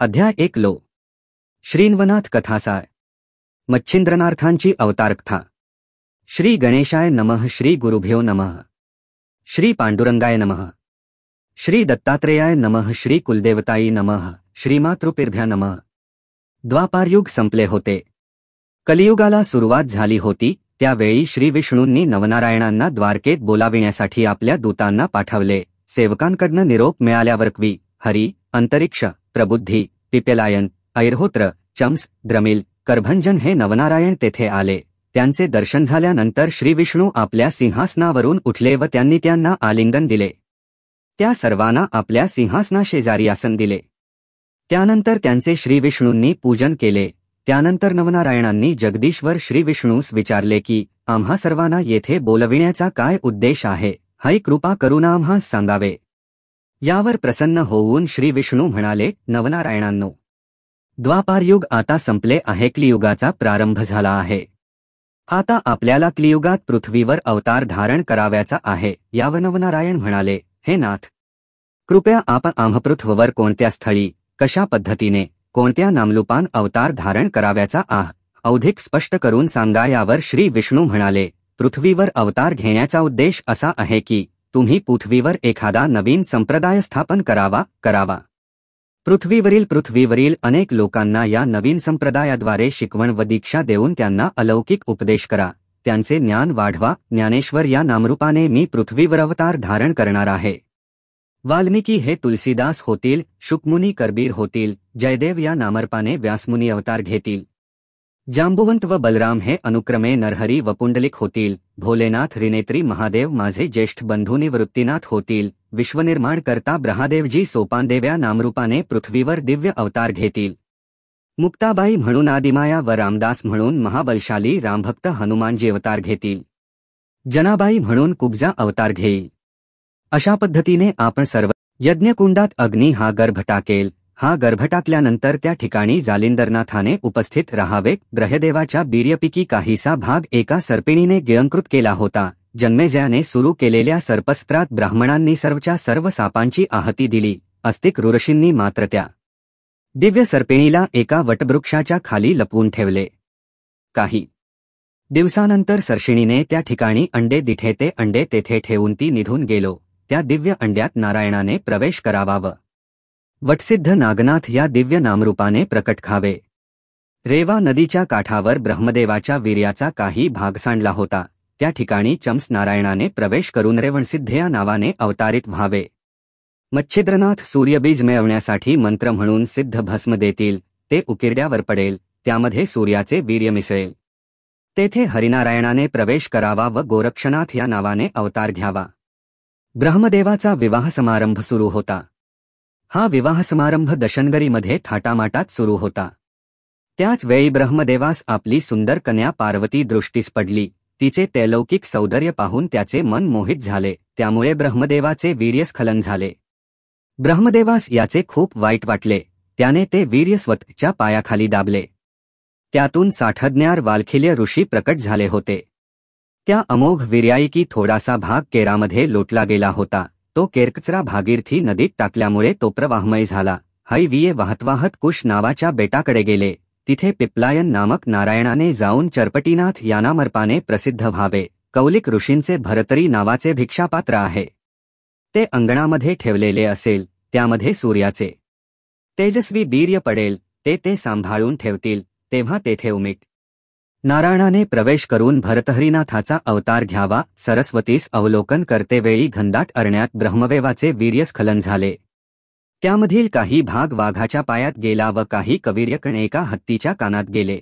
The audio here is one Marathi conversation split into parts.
अध्याय 1 लो श्रीन्वनाथ कथासार मच्छिंद्रनार्थांची अवतारकथा। श्री गणेशाय नमः, श्री गुरुभ्यो नमः, श्री पांडुरंगाय नमः, श्री दत्तात्रेयाय नमः, श्री कुलदेवताई नमः, श्री मातृपिर्भ्या नमः। द्वापारयुग संपले होते, कलियुगाला सुरुवात झाली होती। त्यावेळी श्री विष्णूंनी नवनारायणांना द्वारकेत बोलाविण्यासाठी आपल्या दूतांना पाठवले। सेवकांकडनं निरोप मिळाल्यावर क्वी, हरी, अंतरिक्ष, प्रबुद्धी, पिप्पलायन, ऐरहोत्र, चम्स, द्रमिल, करभंजन हे नवनारायण तेथे आले। त्यांचे दर्शन झाल्यानंतर श्री विष्णू आपल्या सिंहासनावरून उठले व त्यांनी त्यांना आलिंगन दिले। त्या सर्वांना आपल्या सिंहासनाशेजारी आसन दिले। त्यानंतर त्यांचे श्री विष्णूंनी पूजन केले। त्यानंतर नवनारायणांनी जगदीश्वर श्री विष्णूस विचारले की आम्हा सर्वांना येथे बोलविण्याचा काय उद्देश आहे, हाही कृपा करून आम्हास सांगावे। यावर प्रसन्न होऊन श्री विष्णू म्हणाले, नवनारायणांनो, द्वापारयुग आता संपले आहे, कलियुगाचा प्रारंभ झाला आहे। आता आपल्याला कलियुगात पृथ्वीवर अवतार धारण करावयाचा आहे। यावर नवनारायण म्हणाले, हे नाथ, कृपया आपण आम्हा पृथ्वीवर कोणत्या स्थळी, कशा पद्धतीने, कोणत्या नामरूपान अवतार धारण करावयाचा अधिक स्पष्ट करून सांगा। यावर श्री विष्णू म्हणाले, पृथ्वीवर अवतार घेण्याचा उद्देश असा आहे की तुम्ही पृथ्वीवर एखादा नवीन संप्रदाय स्थापन करावा। पृथ्वीवरील अनेक लोकांना या नवीन संप्रदायाद्वारे शिकवण व दीक्षा देऊन त्यांना अलौकिक उपदेश करा। त्यांचे ज्ञान वाढवा। ज्ञानेश्वर या नामरूपाने मी पृथ्वीवर अवतार धारण करणार आहे। वाल्मिकी हे तुलसीदास होतील, शुकमुनी कबीर होतील, जयदेव या नामरूपाने व्यासमुनी अवतार घेतील। जांबुवंत व बलराम हे अनुक्रमे नरहरी व पुंडलिक होतील। भोलेनाथ त्रिनेत्री महादेव माझे ज्येष्ठ बंधू निवृत्तीनाथ होतील। विश्वनिर्माण करता ब्रहादेवजी सोपानदेव या नामरूपाने पृथ्वीवर दिव्य अवतार घेतील। मुक्ताबाई म्हणून आदिमाया व रामदास म्हणून महाबलशाली रामभक्त हनुमानजी अवतार घेतील। जनाबाई म्हणून कुब्जा अवतार घेईल। अशा पद्धतीने आपण सर्व यज्ञकुंडात अग्नी हा गर्भ टाकेल। हा गर्भ टाकल्यानंतर त्या ठिकाणी जालिंदरनाथाने उपस्थित राहावे। ब्रह्मदेवाच्या वीर्यपैकी काहीसा भाग एका सर्पिणीने गिळंकृत केला होता। जन्मेजयाने सुरू केलेल्या सर्पस्त्रात ब्राह्मणांनी सर्व सापांची आहुती दिली। अस्तिक ऋषींनी मात्र त्या दिव्य सर्पिणीला एका वटवृक्षाच्या खाली लपवून ठेवले। काही दिवसानंतर सर्षिणीने त्या ठिकाणी अंडे दिठे, ते अंडे तेथे ठेवून ती निघून गेलो। त्या दिव्य अंड्यात नारायणाने प्रवेश करावा व वटसिद्ध नागनाथ या दिव्य नामरूपाने प्रकट खावे। रेवा नदीच्या काठावर ब्रह्मदेवाच्या वीर्याचा काही भाग सांडला होता। त्या ठिकाणी चम्स नारायणाने प्रवेश करून रेवणसिद्ध या नावाने अवतारित व्हावे। मच्छिंद्रनाथ सूर्यबीज मिळवण्यासाठी मंत्र म्हणून सिद्ध भस्म देतील। ते उकिरड्यावर पडेल, त्यामध्ये सूर्याचे वीर्य मिसळेल। तेथे हरिनारायणाने प्रवेश करावा व गोरक्षनाथ या नावाने अवतार घ्यावा। ब्रह्मदेवाचा विवाह समारंभ सुरू होता। हा विवाह समारंभ दशनगरीमध्ये थाटामाटात सुरू होता। त्याच वेळी ब्रह्मदेवास आपली सुंदर कन्या पार्वती दृष्टीस पडली। तिचे तैलौकिक सौंदर्य पाहून त्याचे मन मोहित झाले। त्यामुळे ब्रह्मदेवाचे वीर्यस्खलन झाले। ब्रह्मदेवास याचे खूप वाईट वाटले। त्याने ते वीर्य स्वतःच्या पायाखाली दाबले। त्यातून साठज्ञार वाल्खिल्य ऋषी प्रकट झाले होते। त्या अमोघ वीर्याईकी थोडासा भाग केरामध्ये लोटला गेला होता। तो केरकचरा भागीरथी नदीत टाकल्यामुळे तो प्रवाहमय झाला। हयविये वाहत वाहत कुश नावाच्या बेटाकडे गेले। तिथे पिप्पलायन नामक नारायणाने जाऊन चरपटीनाथ या नामरूपाने प्रसिद्ध व्हावे। कौलिक ऋषींचे भरतरी नावाचे भिक्षापात्र आहे। ते अंगणामध्ये ठेवलेले असेल। त्यामध्ये सूर्याचे तेजस्वी वीर्य पडेल। ते सांभाळून ठेवतील। तेव्हा तेथे उमीट नारायणाने प्रवेश करून भरतहरीनाथाचा अवतार घ्यावा। सरस्वतीस अवलोकन करतेवेळी घनदाट अरण्यात ब्रह्मदेवाचे वीर्यस्खलन झाले। त्यामधील काही भाग वाघाच्या पायात गेला व काही कवीर्यकण एका हत्तीच्या कानात गेले।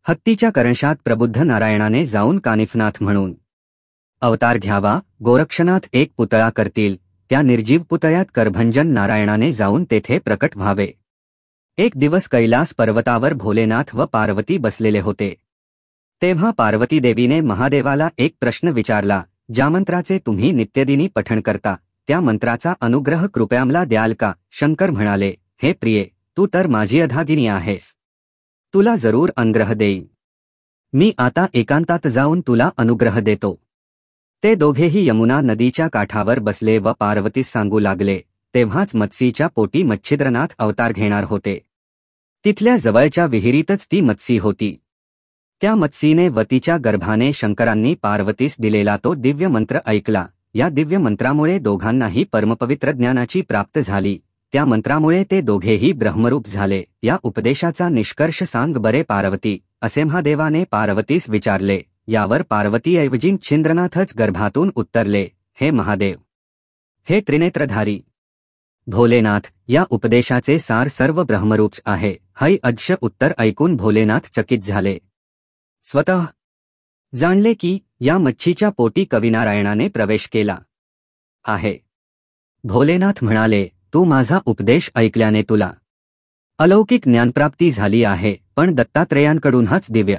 हत्तीच्या करंशात प्रबुद्ध नारायणाने जाऊन कानिफनाथ म्हणून अवतार घ्यावा। गोरक्षनाथ एक पुतळा करतील। त्या निर्जीव पुतळ्यात करभंजन नारायणाने जाऊन तेथे प्रकट व्हावे। एक दिवस कैलास पर्वतावर भोलेनाथ व पार्वती बसलेले होते। तेव्हा पार्वती देवीने महादेवाला एक प्रश्न विचारला, ज्या मंत्राचे तुम्ही नित्यदिनी पठण करता त्या मंत्राचा अनुग्रह कृपया मला द्याल का? शंकर म्हणाले, हे प्रिये, तू तर माझी अधागिनी आहेस। तुला जरूर अनुग्रह देईन। मी आता एकांतात जाऊन तुला अनुग्रह देतो। ते दोघेही यमुना नदीच्या काठावर बसले व पार्वतीस सांगू लागले, तेव्हाच मत्सीच्या पोटी मच्छिंद्रनाथ अवतार घेणार होते. तिथल्या जवळच्या विहिरीतच ती मत्सी होती. त्या मत्सीने व तिच्या गर्भाने शंकरांनी पार्वतीस दिलेला तो दिव्य मंत्र ऐकला. या दिव्य मंत्रामुळे दोघांनाही परमपवित्र ज्ञानाची प्राप्त झाली. त्या मंत्रामुळे ते दोघेही ब्रह्मरूप झाले. या उपदेशाचा निष्कर्ष सांग बरे पार्वती, असे महादेवाने पार्वतीस विचारले. यावर पार्वतीऐवजी मच्छिंद्रनाथच गर्भातून उत्तरले, हे महादेव, हे त्रिनेत्रधारी भोलेनाथ, या उपदेशाचे सार सर्व ब्रह्मरूप आहे. हे अद्य उत्तर ऐकून भोलेनाथ चकित झाले. स्वतः जाणले की या मच्छीच्या पोटी कविनारायणाने प्रवेश केला आहे. भोलेनाथ म्हणाले, तू माझा उपदेश ऐकल्याने तुला अलौकिक ज्ञानप्राप्ती झाली आहे, पण दत्तात्रेयांकडून हाच दिव्य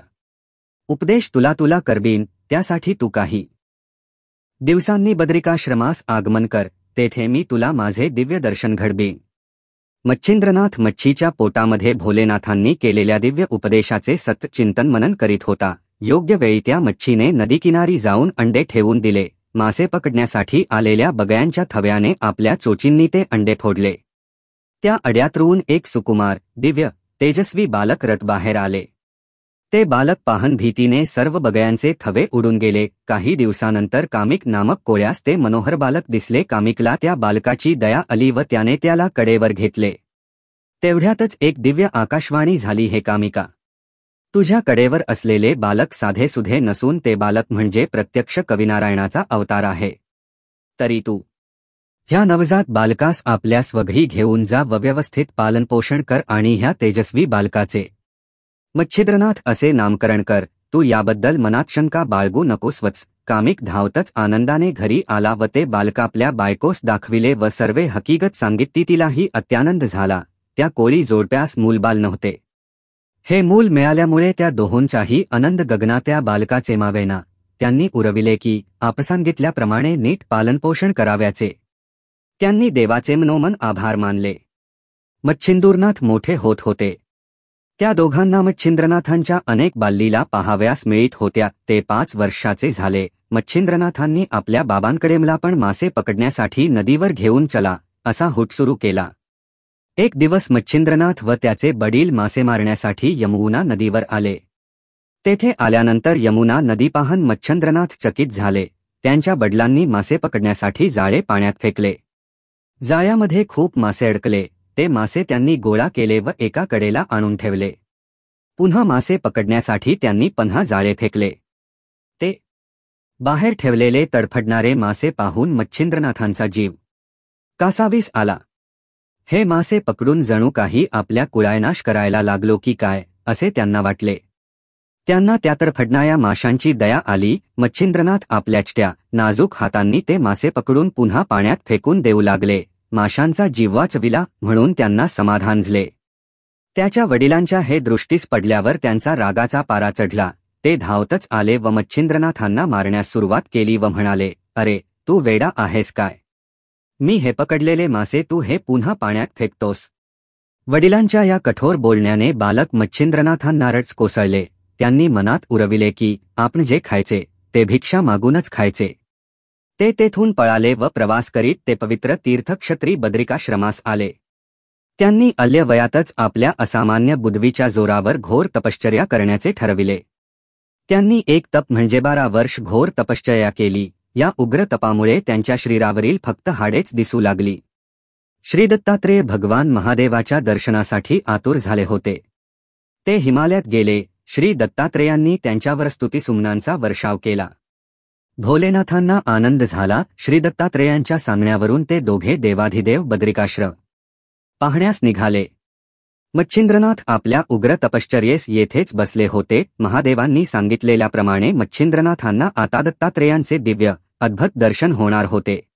उपदेश तुला करबीन. त्यासाठी तू काही दिवसांनी बद्रिकाश्रमास आगमन कर. तेथे मी तुला माझे दिव्य दर्शन घडवीन. मच्छिंद्रनाथ मच्छीच्या पोटामध्ये भोलेनाथांनी केलेल्या दिव्य उपदेशाचे सतत चिंतन मनन करीत होता. योग्य वेळी त्या मच्छीने नदीकिनारी जाऊन अंडे ठेवून दिले. मासे पकडण्यासाठी आलेल्या बगयांच्या थव्याने आपल्या चोचींनी ते अंडे फोडले. त्या अड्यातरून एक सुकुमार, दिव्य, तेजस्वी बालक रट बाहेर आले. ते बालक पाहन भीतीने सर्व बगयांचे थवे उडून गेले. काही दिवसानंतर कामिक नामक कोळ्यास ते मनोहर बालक दिसले. कामिकला त्या बालकाची दया आली व त्याने त्याला कडेवर घेतले. तेवढ्यातच एक दिव्य आकाशवाणी झाली, हे कामिका, तुझ्या कडेवर असलेले बालक साधेसुधे नसून ते बालक म्हणजे प्रत्यक्ष कविनारायणाचा अवतार आहे. तरी तू ह्या नवजात बालकास आपल्या स्वघरी घेऊन जा व व्यवस्थित पालनपोषण कर आणि ह्या तेजस्वी बालकाचे मच्छिंद्रनाथ असे नामकरण कर. तू याबद्दल मनात शंका बाळगू नकोस. कामिक धावतच आनंदाने घरी आला व ते बालक आपल्या बायकोस दाखविले व सर्वे हकीकत सांगितली. तिलाही अत्यानंद झाला. त्या कोळी जोडप्यास मूलबाल नव्हते. हे मूल मिळाल्यामुळे त्या दोहोंचाही आनंद गगना त्या बालकाचे मावेना. त्यांनी उरविले की आपण सांगितल्याप्रमाणे नीट पालनपोषण कराव्याचे. त्यांनी देवाचे मनोमन आभार मानले. मच्छिंद्रनाथ मोठे होत होते. त्या दोघांना मच्छिंद्रनाथांच्या अनेक बाललीला पाहाव्यास मिळत होत्या. ते 5 वर्षाचे झाले. मच्छिंद्रनाथांनी आपल्या बाबांकडे मला पण मासे पकडण्यासाठी नदीवर घेऊन चला, असा हुट सुरू केला. एक दिवस मच्छिंद्रनाथ व त्याचे वडील मासे मारण्यासाठी यमुना नदीवर आले. तेथे आल्यानंतर यमुना नदी पाहन मच्छिंद्रनाथ चकित झाले. त्यांच्या वडिलांनी मासे पकडण्यासाठी जाळे पाण्यात फेकले. जाळ्यामध्ये खूप मासे अडकले. ते मासे त्यांनी गोळा केले व एका कडेला आणून ठेवले. पुन्हा मासे पकडण्यासाठी त्यांनी पुन्हा जाळे फेकले. ते बाहेर ठेवलेले तडफडणारे मासे पाहून मच्छिंद्रनाथांचा जीव कासावीस आला. हे मासे पकडून जणू काही आपल्या कुळायनाश करायला लागलो की काय, असे त्यांना वाटले. त्यांना त्या तडफडणाऱ्या माशांची दया आली. मच्छिंद्रनाथ आपल्या छट्या नाजूक हातांनी ते मासे पकडून पुन्हा पाण्यात फेकून देऊ लागले. माशांचा जीव वाचविला म्हणून त्यांना समाधान झाले. त्याच्या वडिलांच्या हे दृष्टीस पडल्यावर त्यांचा रागाचा पारा चढला. ते धावतच आले व मच्छिंद्रनाथांना मारण्यास सुरुवात केली व म्हणाले, अरे, तू वेडा आहेस काय? मी हे पकडलेले मासे तू हे पुन्हा पाण्यात फेकतोस. वडिलांच्या या कठोर बोलण्याने बालक मच्छिंद्रनाथांना रडच कोसळले. त्यांनी मनात उरविले की आपण जे खायचे ते भिक्षा मागूनच खायचे. ते तेथून पळाले व प्रवास करीत ते पवित्र तीर्थक्षेत्री बद्रिकाश्रमास आले. त्यांनी अल्य वयातच आपल्या असामान्य बुद्धीच्या जोरावर घोर तपश्चर्या करण्याचे ठरविले. त्यांनी एक तप म्हणजे 12 वर्ष घोर तपश्चर्या केली. या उग्र तपामुळे त्यांच्या शरीरावरील फक्त हाडेच दिसू लागली. श्री दत्तात्रेय भगवान महादेवाच्या दर्शनासाठी आतुर झाले होते. ते हिमालयात गेले. श्री दत्तात्रेयांनी त्यांच्यावर स्तुतिसुमनांचा वर्षाव केला. भोलेनाथांना आनंद झाला. श्री दत्तात्रेयांच्या सांगण्यावरून ते दोघे देवाधिदेव बद्रिकाश्रम पाहण्यास निघाले. मच्छिंद्रनाथ आपल्या उग्र तपश्चर्येस येथेच बसले होते. महादेवांनी सांगितलेल्याप्रमाणे मच्छिंद्रनाथांना आता दत्तात्रेयांचे दिव्य अद्भुत दर्शन होणार होते.